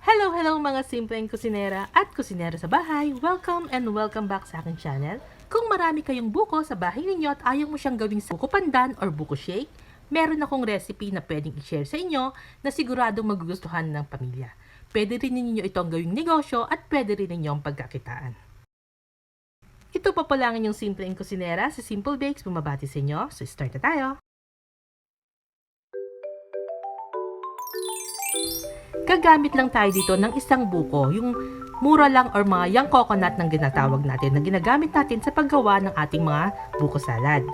Hello mga simpleng kusinera at kusinera sa bahay. Welcome and welcome back sa aking channel. Kung marami kayong buko sa bahay ninyo at ayaw mo siyang gawing buko pandan or buko shake, meron akong recipe na pwedeng i-share sa inyo na siguradong magugustuhan ng pamilya. Pwede rin ninyo itong gawing negosyo at pwede rin ninyong pagkakitaan. Ito pa pala ang inyong simpleng kusinera sa Simple Bakes. Bumabati sa inyo. So start na tayo. Gagamit lang tayo dito ng isang buko, yung mura lang or mga young coconut ng ginatawag natin na ginagamit natin sa paggawa ng ating mga buko salad.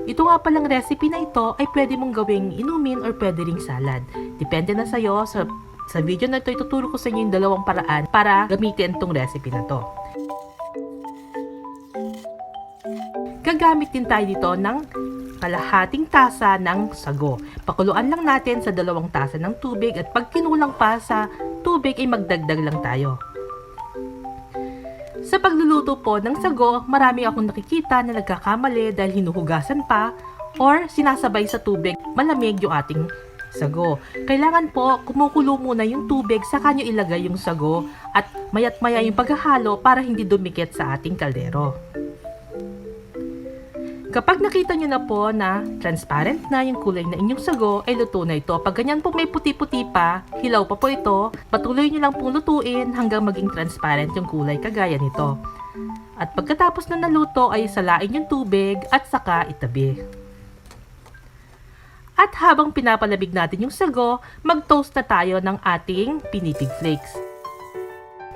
Ito nga palang recipe na ito ay pwede mong gawing inumin or pwede ring salad. Depende na sa'yo. Sa video na ito, ituturo ko sa inyo yung dalawang paraan para gamitin itong recipe na to. Gagamit din tayo dito ng kalahating tasa ng sago. Pakuluan lang natin sa 2 tasa ng tubig at pag kinulang pa sa tubig ay magdagdag lang tayo. Sa pagluluto po ng sago, marami akong nakikita na nagkakamali dahil hinuhugasan pa or sinasabay sa tubig malamig yung ating sago. Kailangan po kumukulo muna yung tubig saka nyo ilagay yung sago at mayat maya yung paghahalo para hindi dumikit sa ating kaldero. Kapag nakita nyo na po na transparent na yung kulay na inyong sago, ay luto na ito. Pag ganyan po may puti-puti pa, hilaw pa po ito, patuloy nyo lang pong lutuin hanggang maging transparent yung kulay kagaya nito. At pagkatapos na naluto ay salain yung tubig at saka itabi. At habang pinapalabig natin yung sago, mag-toast na tayo ng ating pinipig flakes.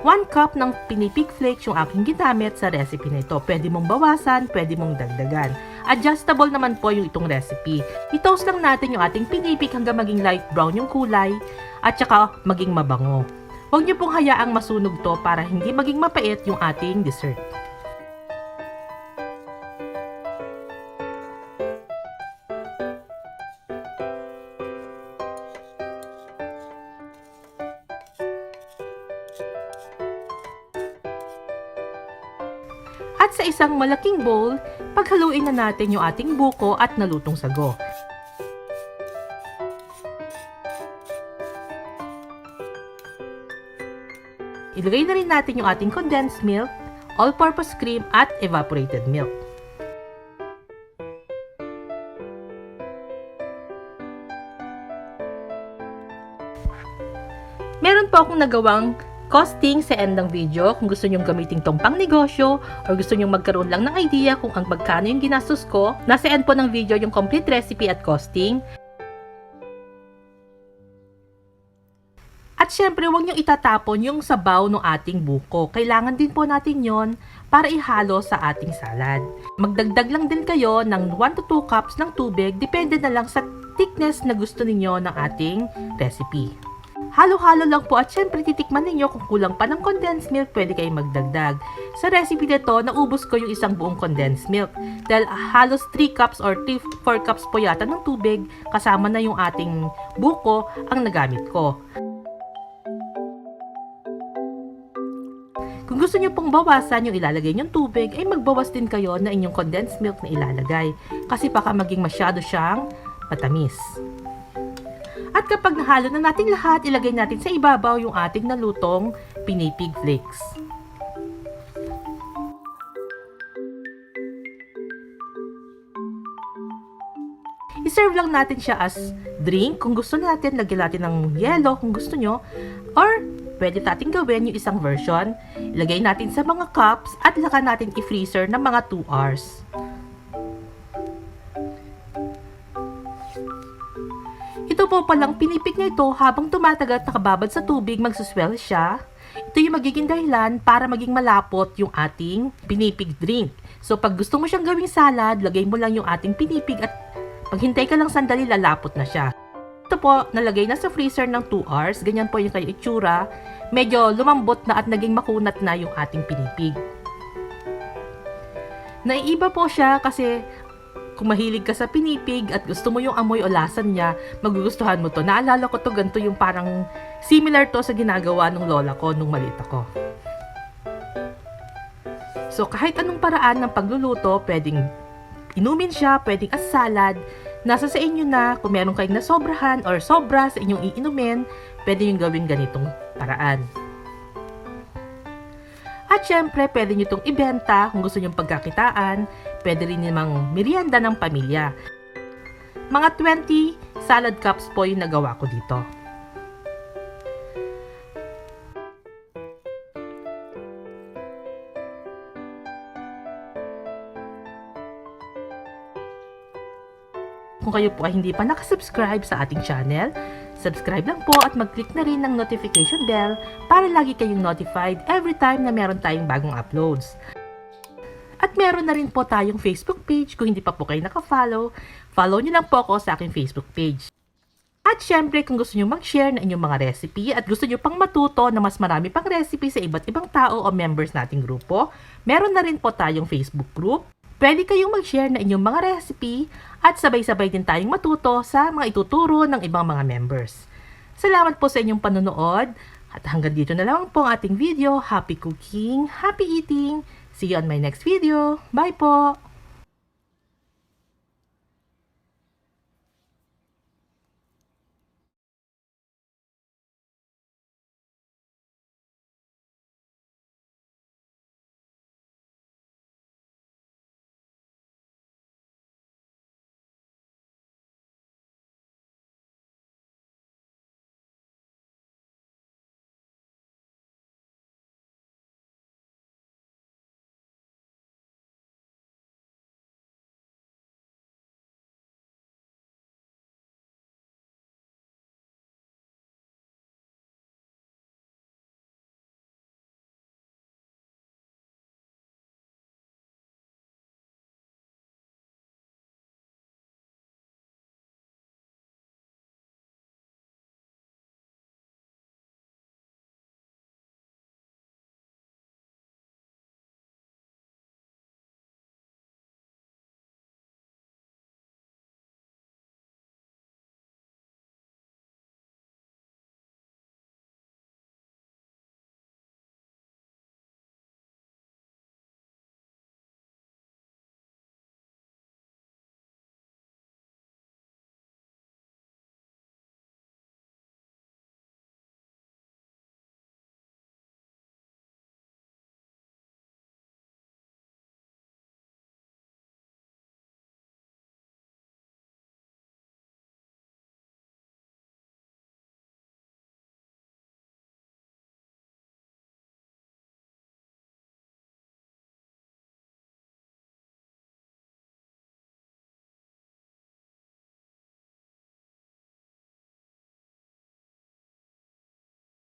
1 cup ng pinipig flakes yung aking ginamit sa recipe na ito. Pwede mong bawasan, pwede mong dagdagan. Adjustable naman po yung itong recipe. I-toast lang natin yung ating pinipig hanggang maging light brown yung kulay at saka maging mabango. Huwag niyo pong hayaang masunog to para hindi maging mapait yung ating dessert. At sa isang malaking bowl, paghaluin na natin yung ating buko at nalutong sago. Ilagay na rin natin yung ating condensed milk, all-purpose cream at evaporated milk. Meron po akong nagawang costing sa end ng video kung gusto nyong gamitin tong pangnegosyo or gusto nyong magkaroon lang ng idea kung ang magkano yung ginastos ko. Nasa end po ng video yung complete recipe at costing. At syempre, huwag nyong itatapon yung sabaw ng ating buko. Kailangan din po natin yon para ihalo sa ating salad. Magdagdag lang din kayo ng 1 to 2 cups ng tubig, depende na lang sa thickness na gusto ninyo ng ating recipe. Halo-halo lang po at syempre titikman ninyo kung kulang pa ng condensed milk, pwede kayong magdagdag. Sa recipe nito, naubos ko yung isang buong condensed milk dahil halos 3 cups or 4 cups po yata ng tubig kasama na yung ating buko ang nagamit ko. Kung gusto nyo pong bawasan yung ilalagay nyong tubig, ay magbawas din kayo na inyong condensed milk na ilalagay kasi baka maging masyado siyang matamis. At kapag nahalo na natin lahat, ilagay natin sa ibabaw yung ating nalutong pinipig flakes. I-serve lang natin siya as drink. Kung gusto natin, lagyan natin ng yelo kung gusto nyo. Or pwede natin gawin yung isang version. Ilagay natin sa mga cups at saka natin i-freezer ng mga 2 hours. Ito po palang pinipig niya ito habang tumatagal at nakababad sa tubig, magsuswell siya. Ito yung magiging dahilan para maging malapot yung ating pinipig drink. So pag gusto mo siyang gawing salad, lagay mo lang yung ating pinipig at maghintay ka lang sandali, lalapot na siya. Ito po, nalagay na sa freezer ng 2 hours. Ganyan po yung kanyang itsura. Medyo lumambot na at naging makunat na yung ating pinipig. Naiiba po siya kasi kung mahilig ka sa pinipig at gusto mo yung amoy o lasan niya, magugustuhan mo to. Naalala ko to, ganito yung parang similar to sa ginagawa ng lola ko nung maliit ako. So kahit anong paraan ng pagluluto, pwedeng inumin siya, pwedeng as salad, Nasa sa inyo na kung meron kayong nasobrahan or sobra sa inyong iinumin, pwede nyo gawin ganitong paraan. At syempre, pwede nyo itong ibenta kung gusto nyo pagkakitaan, pwede rin namang merienda ng pamilya. Mga 20 salad cups po yung nagawa ko dito. Kung kayo po ay hindi pa nakasubscribe sa ating channel, subscribe lang po at mag-click na rin ng notification bell para lagi kayong notified every time na meron tayong bagong uploads. At meron na rin po tayong Facebook page. Kung hindi pa po kayo nakafollow, follow nyo lang po ako sa aking Facebook page. At syempre, kung gusto nyo mag-share ng inyong mga recipe at gusto nyo pang matuto na mas marami pang recipe sa iba't ibang tao o members nating grupo, meron na rin po tayong Facebook group. Pwede kayong mag-share na inyong mga recipe at sabay-sabay din tayong matuto sa mga ituturo ng ibang mga members. Salamat po sa inyong panonood at hanggang dito na lang po ang ating video. Happy cooking, happy eating! See you on my next video. Bye po!